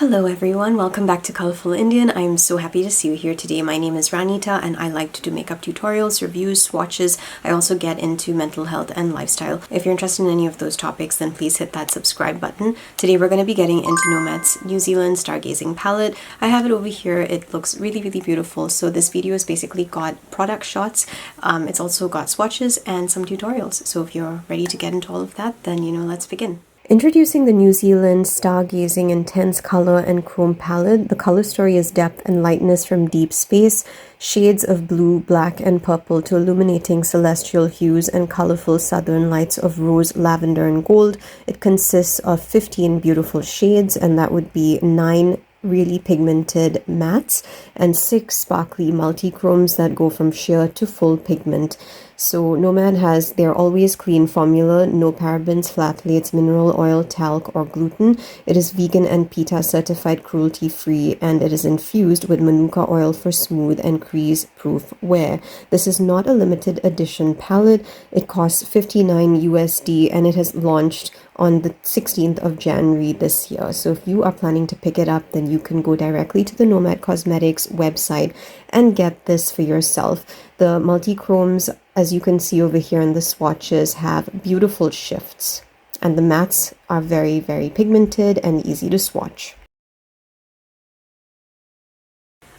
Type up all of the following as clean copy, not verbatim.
Hello everyone, welcome back to Colourful Indian. I'm so happy to see you here today. My name is Ranita and I like to do makeup tutorials, reviews, swatches. I also get into mental health and lifestyle. If you're interested in any of those topics, then please hit that subscribe button. Today we're going to be getting into Nomad's New Zealand Stargazing palette. I have it over here. It looks really beautiful. So this video has basically got product shots. It's also got swatches and some tutorials. So if you're ready to get into all of that, then let's begin. Introducing the New Zealand Stargazing Intense Color and Chrome palette. The color story is depth and lightness from deep space, shades of blue, black, and purple to illuminating celestial hues and colorful southern lights of rose, lavender, and gold. It consists of 15 beautiful shades, and that would be 9 really pigmented mattes and 6 sparkly multichromes that go from sheer to full pigment. So Nomad has their always clean formula, no parabens, phthalates, mineral oil, talc, or gluten. It is vegan and PETA certified cruelty free, and it is infused with manuka oil for smooth and crease proof wear. This is not a limited edition palette. It costs $59 USD and it has launched on the 16th of January this year. So if you are planning to pick it up, then you can go directly to the Nomad Cosmetics website and get this for yourself. The multichromes, as you can see over here in the swatches, have beautiful shifts, and the mattes are very pigmented and easy to swatch.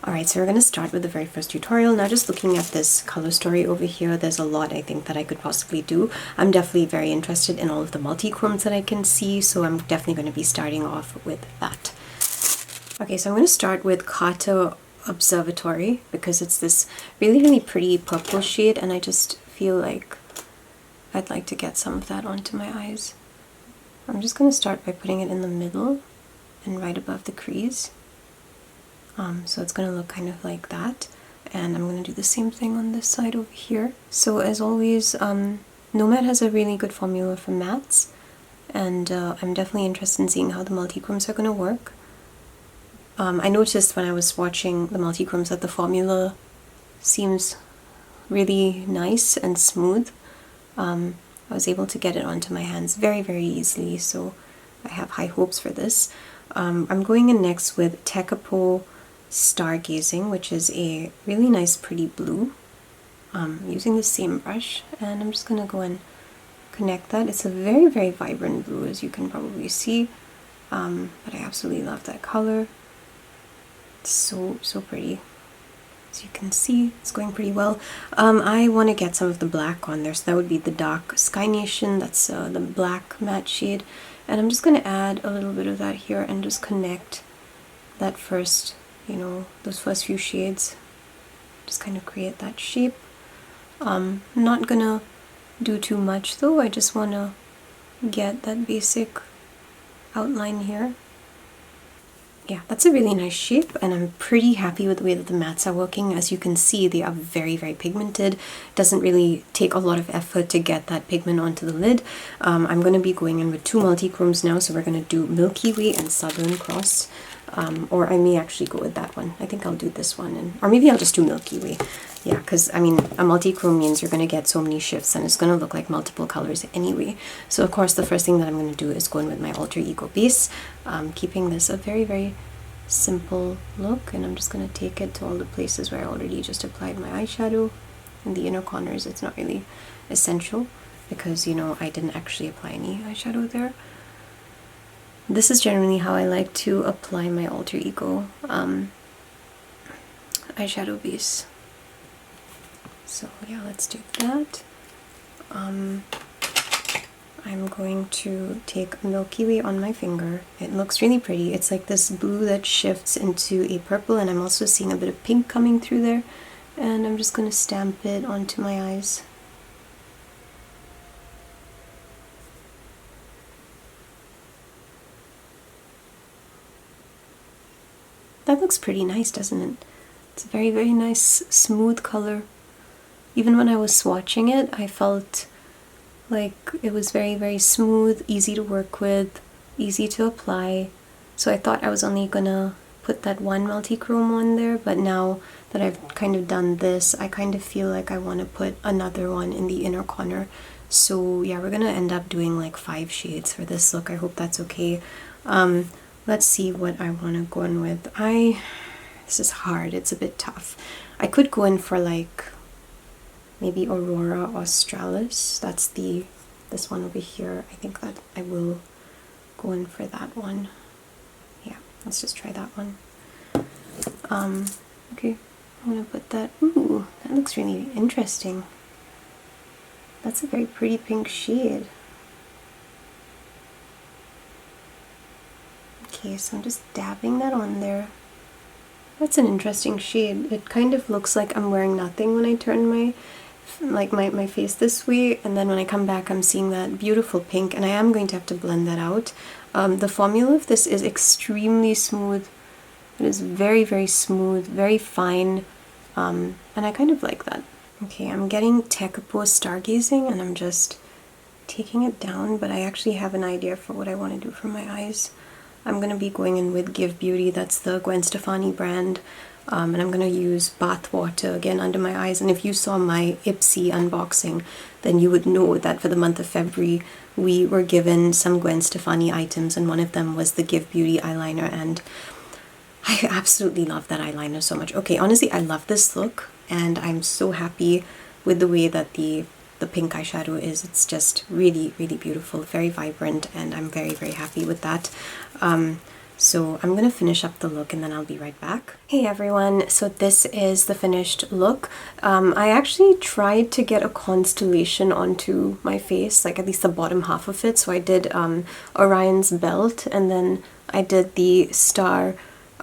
Alright, so we're going to start with the very first tutorial. Now just looking at this color story over here, there's a lot I think that I could possibly do. I'm definitely very interested in all of the multichromes that I can see, so I'm definitely going to be starting off with that. Okay, so I'm going to start with Kata Observatory because it's this really pretty purple shade, and I just feel like I'd like to get some of that onto my eyes. I'm just going to start by putting it in the middle and right above the crease. So it's going to look kind of like that, and I'm going to do the same thing on this side over here. So as always, Nomad has a really good formula for mattes, and I'm definitely interested in seeing how the multichromes are going to work. I noticed when I was swatching the multichromes that the formula seems really nice and smooth. I was able to get it onto my hands very easily, so I have high hopes for this. I'm going in next with Tekapo Stargazing, which is a really nice pretty blue. I'm using the same brush, and I'm just going to go and connect that. It's a very vibrant blue, as you can probably see, but I absolutely love that color. It's so pretty. As you can see, it's going pretty well. I want to get some of the black on there, so that would be the dark Sky Nation. That's the black matte shade, and I'm just going to add a little bit of that here and just connect that first, those first few shades. Just kind of create that shape. I'm not gonna do too much though. I just want to get that basic outline here. Yeah, that's a really nice shape, and I'm pretty happy with the way that the mattes are working. As you can see, they are very pigmented. It doesn't really take a lot of effort to get that pigment onto the lid. I'm going to be going in with 2 multichromes now, so we're going to do Milky Way and Southern Cross. Or I may actually go with that one. I think I'll do this one, or maybe I'll just do Milky Way. Yeah, because I mean, a multichrome means you're going to get so many shifts and it's going to look like multiple colors anyway. So of course the first thing that I'm going to do is go in with my Alter Ego base, keeping this a very simple look, and I'm just going to take it to all the places where I already just applied my eyeshadow. In the inner corners it's not really essential because I didn't actually apply any eyeshadow there. This is generally how I like to apply my Alter Ego eyeshadow base. So yeah, let's do that. I'm going to take Milky Way on my finger. It looks really pretty. It's like this blue that shifts into a purple, and I'm also seeing a bit of pink coming through there. And I'm just going to stamp it onto my eyes. That looks pretty nice, doesn't it? It's a very nice, smooth color. Even when I was swatching it, I felt like it was very smooth, easy to work with, easy to apply. So I thought I was only gonna put that one multichrome on there, but now that I've kind of done this, I kind of feel like I want to put another one in the inner corner. So yeah, we're gonna end up doing like 5 shades for this look. I hope that's okay. let's see what I want to go in with. This is hard, it's a bit tough. I could go in for like maybe Aurora Australis. That's this one over here. I think that I will go in for that one. Yeah, let's just try that one. Okay, I'm gonna put that. Ooh, that looks really interesting. That's a very pretty pink shade. Okay, so I'm just dabbing that on there. That's an interesting shade. It kind of looks like I'm wearing nothing when I turn my face this way, and then when I come back I'm seeing that beautiful pink, and I am going to have to blend that out. The formula of this is extremely smooth. It is very, very smooth, very fine, and I kind of like that. Okay, I'm getting Tekapo Stargazing, and I'm just taking it down, but I actually have an idea for what I want to do for my eyes. I'm going to be going in with Give Beauty, that's the Gwen Stefani brand, and I'm going to use bath water again under my eyes. And if you saw my Ipsy unboxing, then you would know that for the month of February we were given some Gwen Stefani items, and one of them was the Give Beauty eyeliner, and I absolutely love that eyeliner so much. Okay, honestly, I love this look, and I'm so happy with the way that the pink eyeshadow is. It's just really, really beautiful, very vibrant, and I'm very, very happy with that. So I'm gonna finish up the look and then I'll be right back. Hey everyone, so this is the finished look. I actually tried to get a constellation onto my face, like at least the bottom half of it. So I did Orion's belt, and then I did the star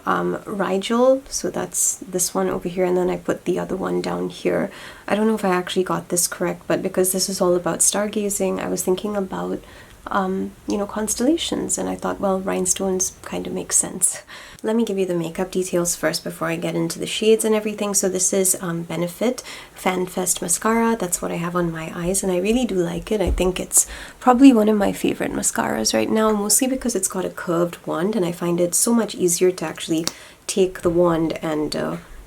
Rigel, so that's this one over here, and then I put the other one down here. I don't know if I actually got this correct, but because this is all about stargazing, I was thinking about you know, constellations, and I thought, well, rhinestones kind of makes sense. Let me give you the makeup details first before I get into the shades and everything. So this is Benefit Fan Fest mascara. That's what I have on my eyes, and I really do like it. I think it's probably one of my favorite mascaras right now, mostly because it's got a curved wand, and I find it so much easier to actually take the wand and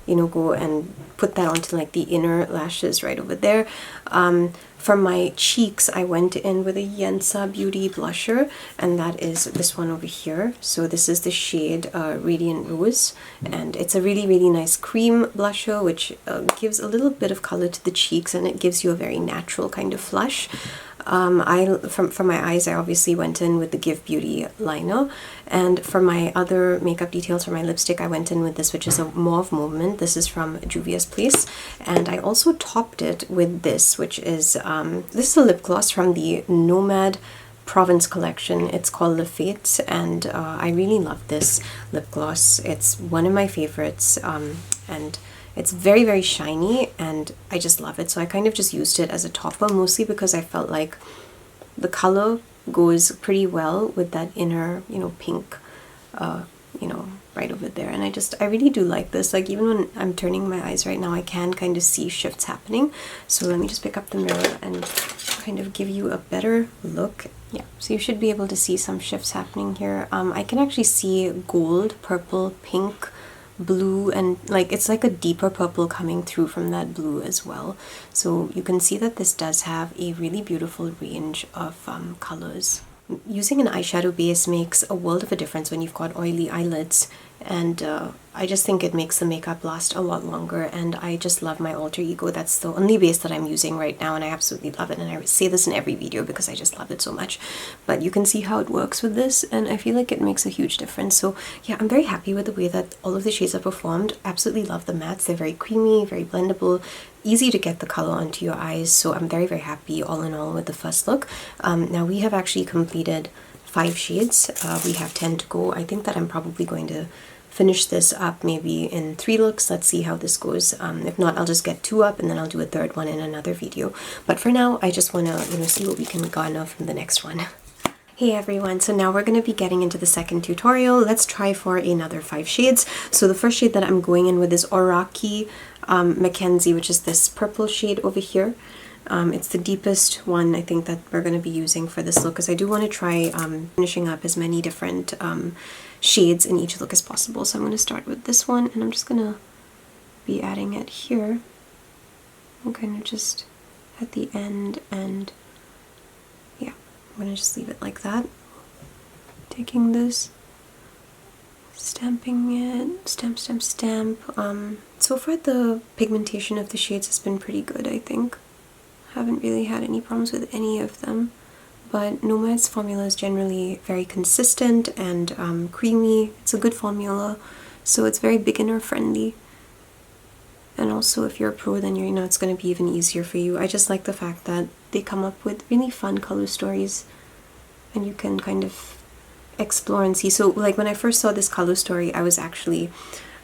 you know, go and put that onto like the inner lashes right over there. For my cheeks, I went in with a Yensa Beauty blusher, and that is this one over here. So this is the shade Radiant Rose, and it's a really, really nice cream blusher, which gives a little bit of color to the cheeks, and it gives you a very natural kind of flush. For my eyes, I obviously went in with the Give Beauty liner, and for my other makeup details for my lipstick, I went in with this, which is a Mauve Movement. This is from Juvia's Place, and I also topped it with this, which is this is a lip gloss from the Nomad Province collection. It's called Le Fate, and I really love this lip gloss. It's one of my favorites, and it's very, very shiny, and I just love it. So I kind of just used it as a topper, mostly because I felt like the color goes pretty well with that inner, you know, pink, you know, right over there. And I really do like this. Like, even when I'm turning my eyes right now, I can kind of see shifts happening. So let me just pick up the mirror and kind of give you a better look. Yeah, so you should be able to see some shifts happening here. I can actually see gold, purple, pink, blue, and like it's like a deeper purple coming through from that blue as well. So you can see that this does have a really beautiful range of colors. Using an eyeshadow base makes a world of a difference when you've got oily eyelids, and I just think it makes the makeup last a lot longer, and I just love my Alter Ego. That's the only base that I'm using right now, and I absolutely love it, and I say this in every video because I just love it so much. But you can see how it works with this, and I feel like it makes a huge difference. So yeah, I'm very happy with the way that all of the shades are performed. Absolutely love the mattes. They're very creamy, very blendable, easy to get the color onto your eyes. So I'm very, very happy all in all with the first look. Now we have actually completed 5 shades. We have 10 to go. I think that I'm probably going to finish this up maybe in 3 looks. Let's see how this goes. If not, I'll just get 2 up and then I'll do a third one in another video. But for now, I just want to, you know, see what we can garner from the next one. Hey everyone, so now we're going to be getting into the second tutorial. Let's try for another 5 shades. So the first shade that I'm going in with is Oraki Mackenzie, which is this purple shade over here. It's the deepest one I think that we're going to be using for this look, because I do want to try finishing up as many different shades in each look as possible. So I'm going to start with this one, and I'm just going to be adding it here. I'm kind of just at the end, and yeah, I'm going to just leave it like that. Taking this stamping it, stamp, stamp, stamp. So far the pigmentation of the shades has been pretty good, I think. Haven't really had any problems with any of them. But Nomad's formula is generally very consistent and creamy. It's a good formula, so it's very beginner friendly. And also if you're a pro, then you know it's going to be even easier for you. I just like the fact that they come up with really fun color stories and you can kind of explore and see. So like when I first saw this color story, I was actually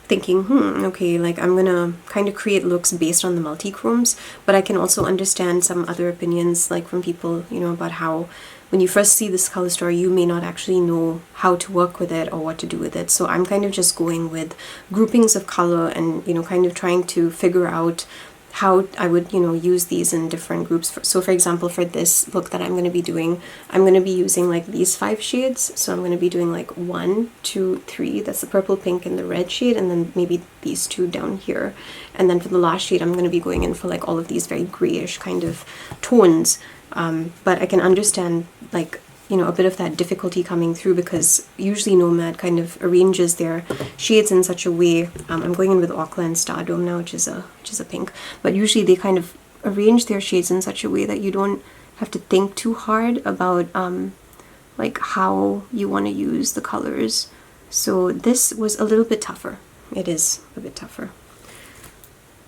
thinking, okay, like I'm gonna kind of create looks based on the multichromes, but I can also understand some other opinions, like from people, you know, about how when you first see this color story, you may not actually know how to work with it or what to do with it. So I'm kind of just going with groupings of color and, you know, kind of trying to figure out how I would, you know, use these in different groups. So for example, for this look that I'm going to be doing, I'm going to be using like these 5 shades. So I'm going to be doing like 1, 2, 3, that's the purple, pink, and the red shade, and then maybe these 2 down here. And then for the last shade, I'm going to be going in for like all of these very grayish kind of tones. But I can understand like, you know, a bit of that difficulty coming through because usually Nomad kind of arranges their shades in such a way. I'm going in with Ochla and Stardome now, which is a pink, but usually they kind of arrange their shades in such a way that you don't have to think too hard about like how you want to use the colors. So this was a little bit tougher. It is a bit tougher.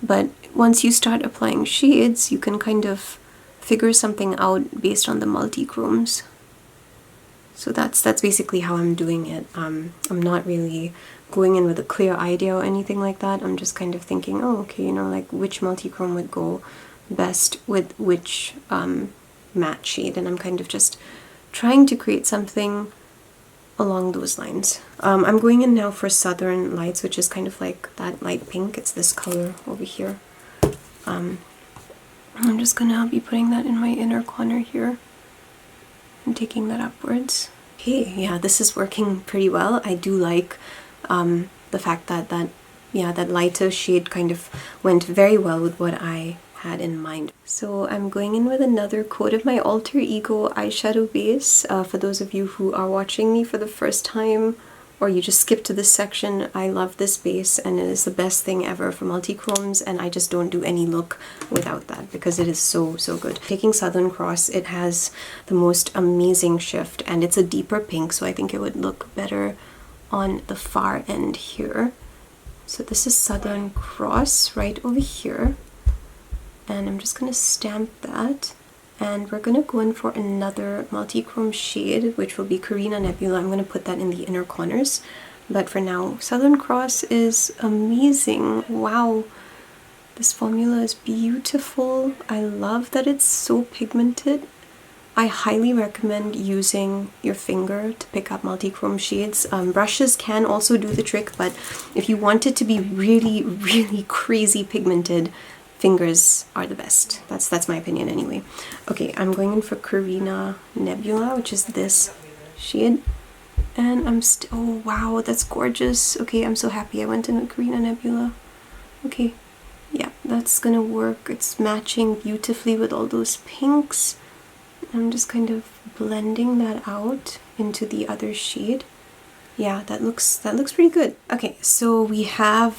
But once you start applying shades, you can kind of figure something out based on the multichromes. So that's basically how I'm doing it. I'm not really going in with a clear idea or anything like that. I'm just kind of thinking, oh, okay, you know, like which multichrome would go best with which matte shade, and I'm kind of just trying to create something along those lines. I'm going in now for Southern Lights, which is kind of like that light pink. It's this color over here. I'm just gonna be putting that in my inner corner here and taking that upwards. Okay, yeah, this is working pretty well. I do like the fact that that lighter shade kind of went very well with what I had in mind. So I'm going in with another coat of my Alter Ego eyeshadow base. For those of you who are watching me for the first time, or you just skip to this section, I love this base and it is the best thing ever for multichromes, and I just don't do any look without that because it is so good. Taking Southern Cross, it has the most amazing shift and it's a deeper pink, so I think it would look better on the far end here. So this is Southern Cross right over here, and I'm just gonna stamp that. And we're going to go in for another multichrome shade, which will be Carina Nebula. I'm going to put that in the inner corners. But for now, Southern Cross is amazing. Wow, this formula is beautiful. I love that it's so pigmented. I highly recommend using your finger to pick up multichrome shades. Brushes can also do the trick, but if you want it to be really crazy pigmented, fingers are the best. That's my opinion anyway. Okay, I'm going in for Carina Nebula, which is this shade. And oh wow, that's gorgeous. Okay, I'm so happy I went in with Carina Nebula. Okay, yeah, that's gonna work. It's matching beautifully with all those pinks. I'm just kind of blending that out into the other shade. Yeah, that looks pretty good. Okay, so we have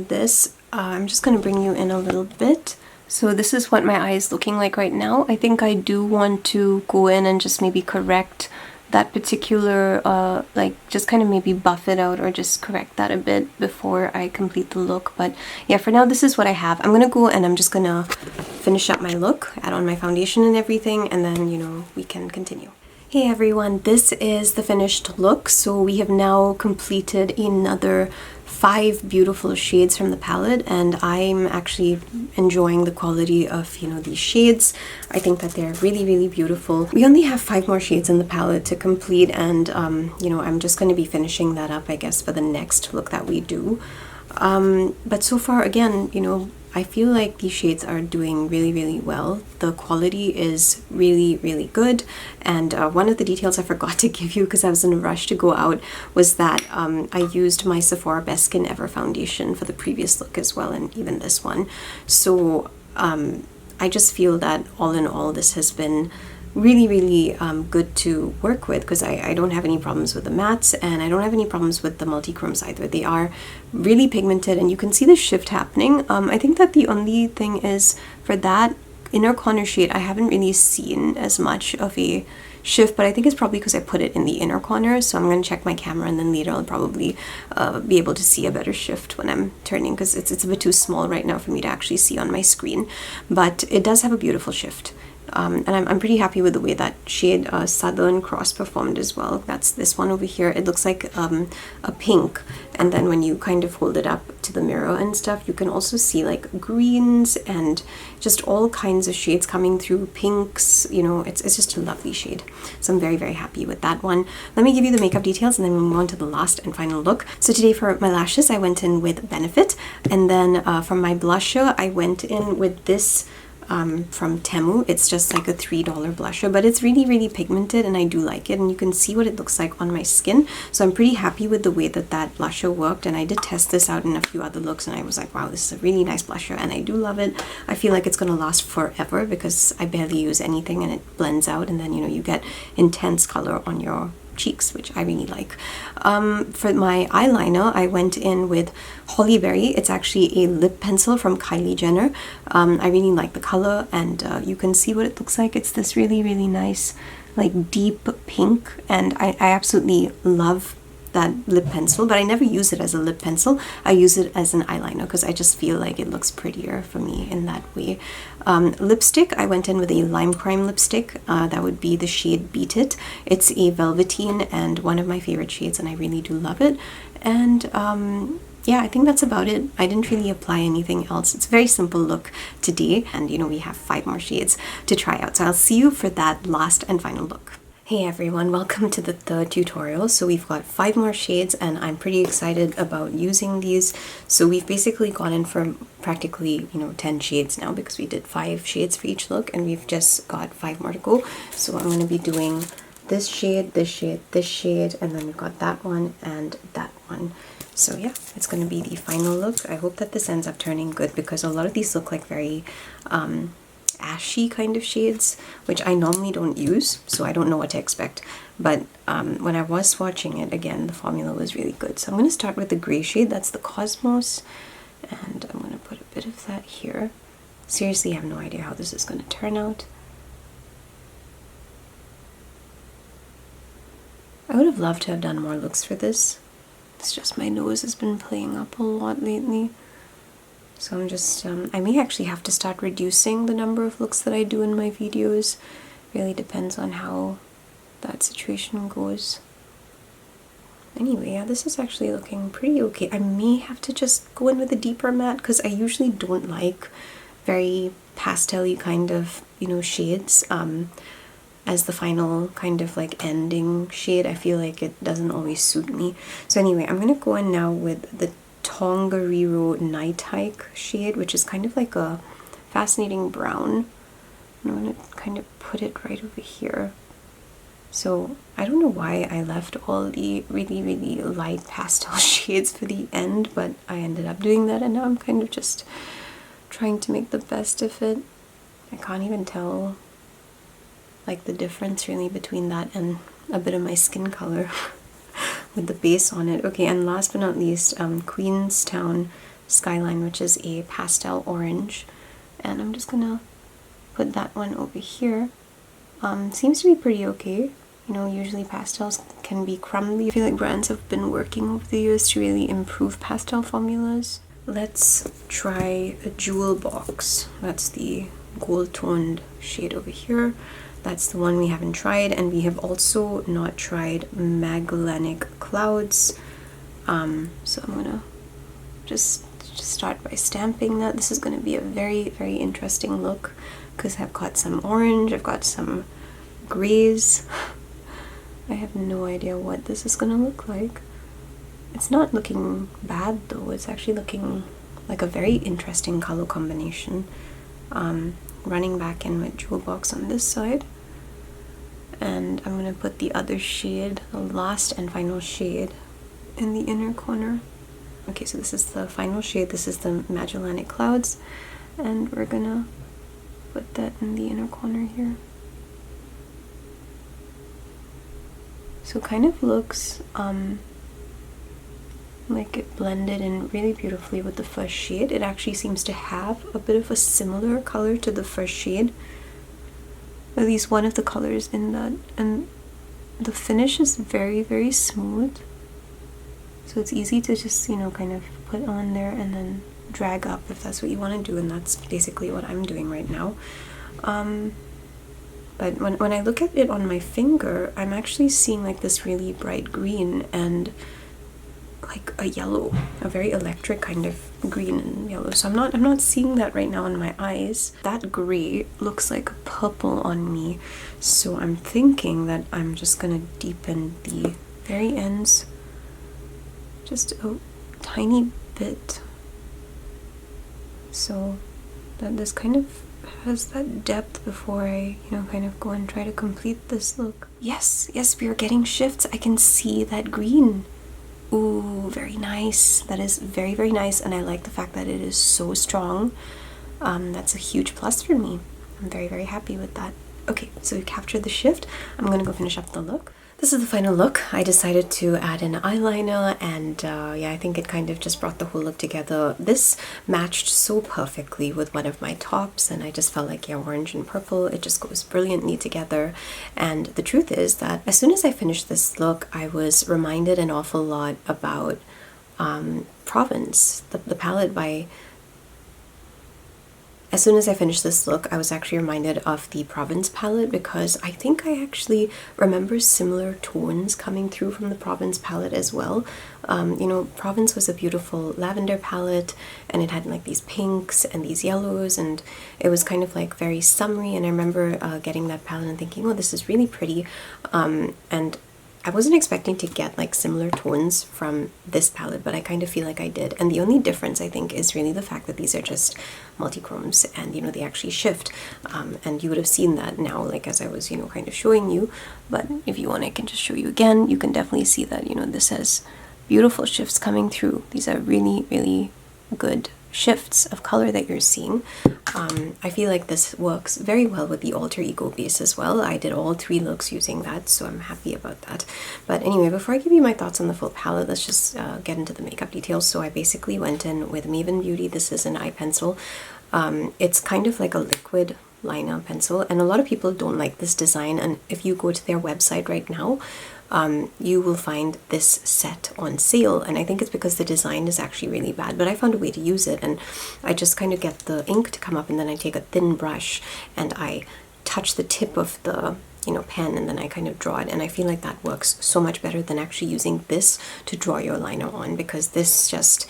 this. I'm just going to bring you in a little bit. So this is what my eye is looking like right now. I think I do want to go in and just maybe correct that particular, like just kind of maybe buff it out or just correct that a bit before I complete the look. But yeah, for now this is what I have. I'm going to go and I'm just going to finish up my look, add on my foundation and everything, and then, you know, we can continue. Hey everyone, this is the finished look. So we have now completed another 5 beautiful shades from the palette, and I'm actually enjoying the quality of, you know, these shades. I think that they're really beautiful. We only have 5 more shades in the palette to complete, and you know, I'm just going to be finishing that up, I guess, for the next look that we do. But so far, again, you know, I feel like these shades are doing really well. The quality is really good, and one of the details I forgot to give you because I was in a rush to go out was that I used my Sephora Best Skin Ever foundation for the previous look as well, and even this one. So I just feel that all in all this has been really good to work with, because I don't have any problems with the mattes, and I don't have any problems with the multichromes either. They are really pigmented, and you can see the shift happening. I think that the only thing is, for that inner corner shade, I haven't really seen as much of a shift, but I think it's probably because I put it in the inner corner. So I'm going to check my camera, and then later I'll probably be able to see a better shift when I'm turning, because it's a bit too small right now for me to actually see on my screen. But it does have a beautiful shift. And I'm pretty happy with the way that shade Southern Cross performed as well. That's this one over here. It looks like a pink, and then when you kind of hold it up to the mirror and stuff, you can also see like greens and just all kinds of shades coming through, pinks, you know, it's just a lovely shade. So I'm very happy with that one. Let me give you the makeup details, and then we'll move on to the last and final look. So today for my lashes, I went in with Benefit, and then from my blusher, I went in with this from Temu. It's just like a $3 blusher, but it's really pigmented, and I do like it, and you can see what it looks like on my skin. So I'm pretty happy with the way that that blusher worked, and I did test this out in a few other looks, and I was like, wow, this is a really nice blusher, and I do love it. I feel like it's gonna last forever because I barely use anything, and it blends out, and then, you know, you get intense color on your cheeks, which I really like. For my eyeliner, I went in with Holly Berry. It's actually a lip pencil from Kylie Jenner. I really like the color, and you can see what it looks like. It's this really nice, like deep pink, and I absolutely love that lip pencil, but I never use it as a lip pencil. I use it as an eyeliner because I just feel like it looks prettier for me in that way. Lipstick, I went in with a Lime Crime lipstick. That would be the shade Beat It. It's a velveteen and one of my favorite shades, and I really do love it. And yeah, I think that's about it. I didn't really apply anything else. It's a very simple look today, and you know, we have 5 more shades to try out. So I'll see you for that last and final look. Hey everyone, welcome to the third tutorial. So we've got 5 more shades, and I'm pretty excited about using these. So we've basically gone in for practically, you know, 10 shades now, because we did 5 shades for each look, and we've just got 5 more to go. So I'm going to be doing this shade, this shade, this shade, and then we've got that one and that one. So yeah, it's going to be the final look. I hope that this ends up turning good, because a lot of these look like very ashy kind of shades, which I normally don't use, so I don't know what to expect. But when I was swatching it, again, the formula was really good. So I'm going to start with the gray shade. That's the Cosmos, and I'm going to put a bit of that here. Seriously, I have no idea how this is going to turn out. I would have loved to have done more looks for this. It's just my nose has been playing up a lot lately. So I'm just, I may actually have to start reducing the number of looks that I do in my videos. Really depends on how that situation goes. Anyway, yeah, this is actually looking pretty okay. I may have to just go in with a deeper matte, because I usually don't like very pastel-y kind of, you know, shades as the final kind of like ending shade. I feel like it doesn't always suit me. So anyway, I'm gonna go in now with the Tongariro Night Hike shade, which is kind of like a fascinating brown. I'm going to kind of put it right over here. So I don't know why I left all the really light pastel shades for the end, but I ended up doing that, and now I'm kind of just trying to make the best of it. I can't even tell like the difference really between that and a bit of my skin color. With the base on it. Okay, and last but not least, Queenstown Skyline, which is a pastel orange, and I'm just gonna put that one over here. Seems to be pretty okay. You know, usually pastels can be crumbly. I feel like brands have been working over the years to really improve pastel formulas. Let's try a Jewel Box. That's the gold toned shade over here. That's the one we haven't tried, and we have also not tried Magellanic Clouds. So I'm gonna just start by stamping that. This is gonna be a very interesting look, because I've got some orange, I've got some grays. I have no idea what this is gonna look like. It's not looking bad though. It's actually looking like a very interesting color combination. Running back in with Jewel Box on this side, and I'm going to put the other shade, the last and final shade, in the inner corner. Okay, so this is the final shade. This is the Magellanic Clouds, and we're gonna put that in the inner corner here. So it kind of looks like it blended in really beautifully with the first shade. It actually seems to have a bit of a similar color to the first shade, at least one of the colors in that, and the finish is very, very smooth, so it's easy to just, you know, kind of put on there and then drag up if that's what you want to do, and that's basically what I'm doing right now. But when I look at it on my finger, I'm actually seeing like this really bright green and like a yellow, a very electric kind of green and yellow. So I'm not seeing that right now on my eyes. That gray looks like purple on me, so I'm thinking that I'm just gonna deepen the very ends just a tiny bit, so that this kind of has that depth before I, you know, kind of go and try to complete this look. Yes, we are getting shifts. I can see that green. Ooh, very nice. That is very, very nice, and I like the fact that it is so strong. That's a huge plus for me. I'm very, very happy with that. Okay, so we've captured the shift. I'm gonna go finish up the look. This is the final look. I decided to add an eyeliner, and yeah, I think it kind of just brought the whole look together. This matched so perfectly with one of my tops, and I just felt like, yeah, orange and purple, it just goes brilliantly together. And the truth is that as soon as I finished this look, I was reminded an awful lot about Province, the palette by... As soon as I finished this look, I was actually reminded of the Province palette, because I think I actually remember similar tones coming through from the Province palette as well. You know, Province was a beautiful lavender palette, and it had like these pinks and these yellows, and it was kind of like very summery, and I remember getting that palette and thinking, oh, this is really pretty, and I wasn't expecting to get like similar tones from this palette, but I kind of feel like I did. And the only difference, I think, is really the fact that these are just multichromes, and, you know, they actually shift. And you would have seen that now, like as I was, you know, kind of showing you. But if you want, I can just show you again. You can definitely see that, you know, this has beautiful shifts coming through. These are really, really good shifts of color that you're seeing. I feel like this works very well with the alter ego base as well. I did all 3 looks using that, so I'm happy about that. But anyway, before I give you my thoughts on the full palette, let's just get into the makeup details. So I basically went in with Maven Beauty. This is an eye pencil. It's kind of like a liquid liner pencil, and a lot of people don't like this design, and if you go to their website right now, you will find this set on sale, and I think it's because the design is actually really bad, but I found a way to use it, and I just kind of get the ink to come up, and then I take a thin brush and I touch the tip of the, you know, pen, and then I kind of draw it, and I feel like that works so much better than actually using this to draw your liner on, because this just,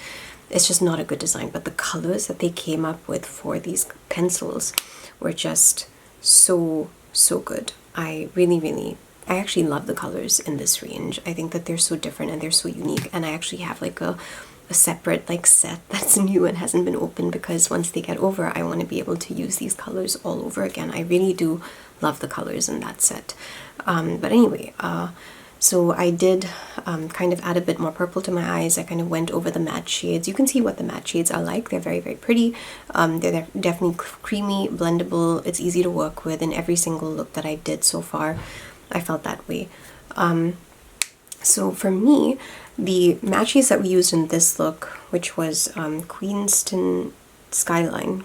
it's just not a good design. But the colors that they came up with for these pencils were just so good. I actually love the colors in this range. I think that they're so different and they're so unique, and I actually have like a separate like set that's new and hasn't been opened, because once they get over, I want to be able to use these colors all over again. I really do love the colors in that set. But anyway, so I did kind of add a bit more purple to my eyes. I kind of went over the matte shades. You can see what the matte shades are like. They're very, very pretty. They're definitely creamy, blendable. It's easy to work with. In every single look that I did so far, I felt that way. So for me, the matte shades that we used in this look, which was Queenstown Skyline,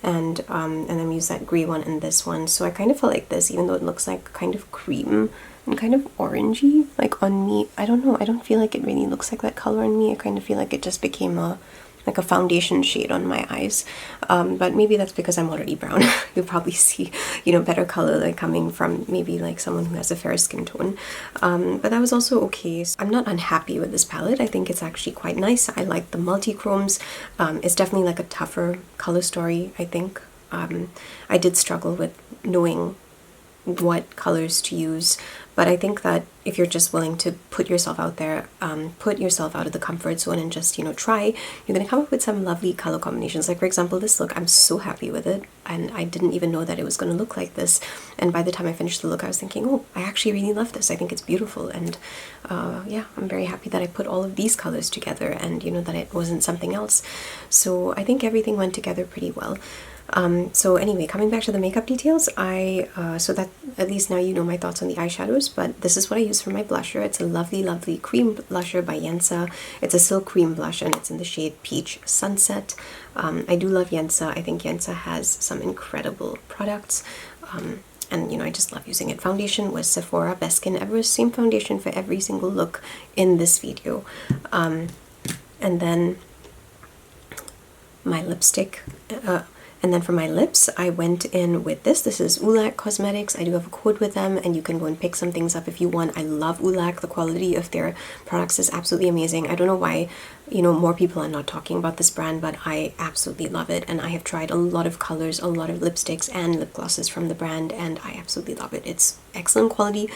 and then we used that grey one in this one. So I kind of felt like this, even though it looks like kind of cream and kind of orangey, like on me. I don't know, I don't feel like it really looks like that color on me. I kind of feel like it just became like a foundation shade on my eyes, but maybe that's because I'm already brown. You'll probably see, you know, better color like coming from maybe like someone who has a fair skin tone, but that was also okay. I'm not unhappy with this palette. I think it's actually quite nice. I like the multi-chromes. It's definitely like a tougher color story, I think. I did struggle with knowing what colors to use, but I think that if you're just willing to put yourself out there, put yourself out of the comfort zone and just, you know, try, you're gonna come up with some lovely color combinations. Like for example, this look, I'm so happy with it, and I didn't even know that it was gonna look like this, and by the time I finished the look, I was thinking, oh, I actually really love this. I think it's beautiful, and yeah, I'm very happy that I put all of these colors together, and, you know, that it wasn't something else. So I think everything went together pretty well. So anyway, coming back to the makeup details, so that at least now you know my thoughts on the eyeshadows, but this is what I use for my blusher. It's a lovely, lovely cream blusher by Yensa. It's a silk cream blush and it's in the shade Peach Sunset. I do love Yensa. I think Yensa has some incredible products. And you know, I just love using it. Foundation was Sephora Best Skin Ever. Same foundation for every single look in this video. And then my lipstick, and then for my lips, I went in with this. This is Ulac Cosmetics. I do have a code with them, and you can go and pick some things up if you want. I love Ulac. The quality of their products is absolutely amazing. I don't know why, you know, more people are not talking about this brand, but I absolutely love it. And I have tried a lot of colors, a lot of lipsticks and lip glosses from the brand, and I absolutely love it. It's excellent quality.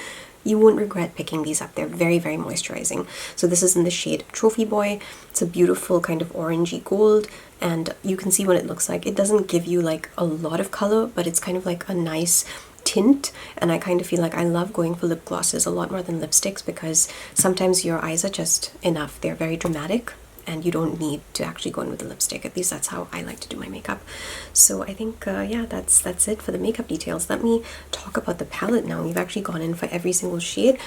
You won't regret picking these up. They're very, very moisturizing. So this is in the shade Trophy Boy. It's a beautiful kind of orangey gold, and you can see what it looks like. It doesn't give you like a lot of color, but it's kind of like a nice tint, and I kind of feel like I love going for lip glosses a lot more than lipsticks because sometimes your eyes are just enough. They're very dramatic and you don't need to actually go in with the lipstick. At least that's how I like to do my makeup. So I think, yeah, that's it for the makeup details. Let me talk about the palette now. We've actually gone in for every single shade.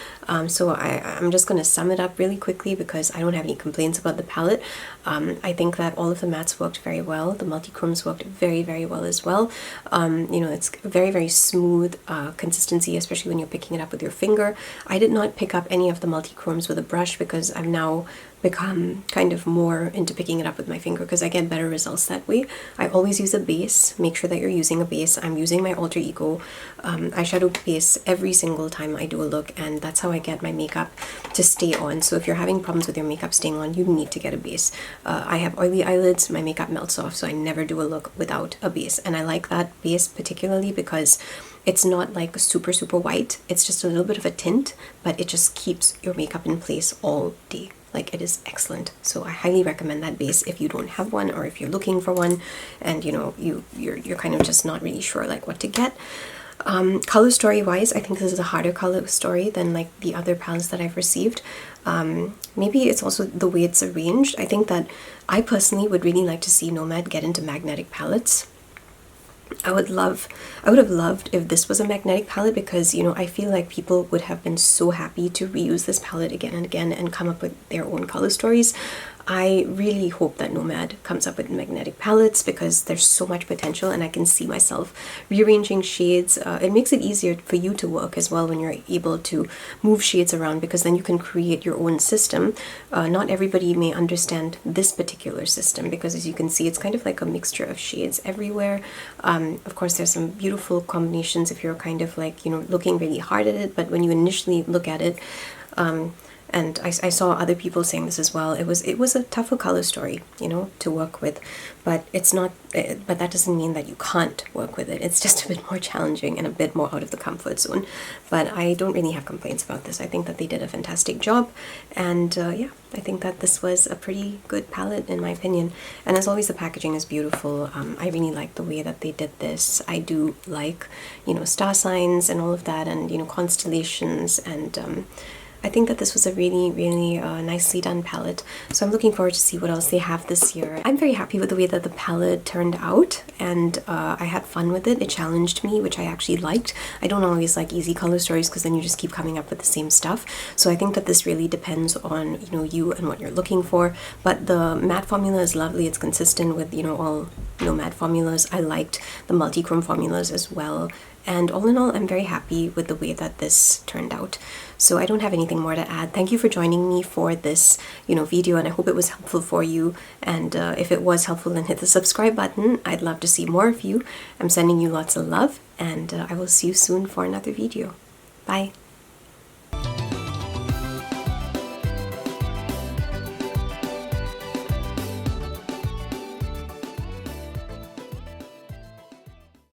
So I'm just going to sum it up really quickly because I don't have any complaints about the palette. I think that all of the mattes worked very well. The multichromes worked very, very well as well. You know, it's very, very smooth consistency, especially when you're picking it up with your finger. I did not pick up any of the multichromes with a brush because I've now become kind of more into picking it up with my finger because I get better results that way. I always use a base. Make sure that you're using a base. I'm using my Alter Ego eyeshadow base every single time I do a look, and that's how I get my makeup to stay on. So if you're having problems with your makeup staying on, you need to get a base. I have oily eyelids, my makeup melts off, so I never do a look without a base, and I like that base particularly because it's not like super, super white. It's just a little bit of a tint, but it just keeps your makeup in place all day. Like, it is excellent. So I highly recommend that base if you don't have one or if you're looking for one and you know you're kind of just not really sure like what to get. Color story wise, I think this is a harder color story than like the other palettes that I've received. Maybe it's also the way it's arranged. I think that I personally would really like to see Nomad get into magnetic palettes. I would have loved if this was a magnetic palette because, you know, I feel like people would have been so happy to reuse this palette again and again and come up with their own color stories. I really hope that Nomad comes up with magnetic palettes because there's so much potential and I can see myself rearranging shades. It makes it easier for you to work as well when you're able to move shades around because then you can create your own system. Not everybody may understand this particular system because as you can see it's kind of like a mixture of shades everywhere. Of course there's some beautiful combinations if you're kind of like, you know, looking really hard at it, but when you initially look at it, and I saw other people saying this as well. It was a tougher color story, you know, to work with, but it's not. But that doesn't mean that you can't work with it. It's just a bit more challenging and a bit more out of the comfort zone. But I don't really have complaints about this. I think that they did a fantastic job, and yeah, I think that this was a pretty good palette in my opinion. And as always, the packaging is beautiful. I really like the way that they did this. I do like, you know, star signs and all of that, and you know, constellations and. I think that this was a really, really nicely done palette. So I'm looking forward to see what else they have this year. I'm very happy with the way that the palette turned out, and I had fun with it. It challenged me, which I actually liked. I don't always like easy color stories because then you just keep coming up with the same stuff. So I think that this really depends on, you know, you and what you're looking for. But the matte formula is lovely. It's consistent with, you know, all Nomad formulas. I liked the multi-chrome formulas as well. And all in all, I'm very happy with the way that this turned out. So I don't have anything more to add. Thank you for joining me for this, you know, video, and I hope it was helpful for you. And if it was helpful, then hit the subscribe button. I'd love to see more of you. I'm sending you lots of love, and I will see you soon for another video. Bye.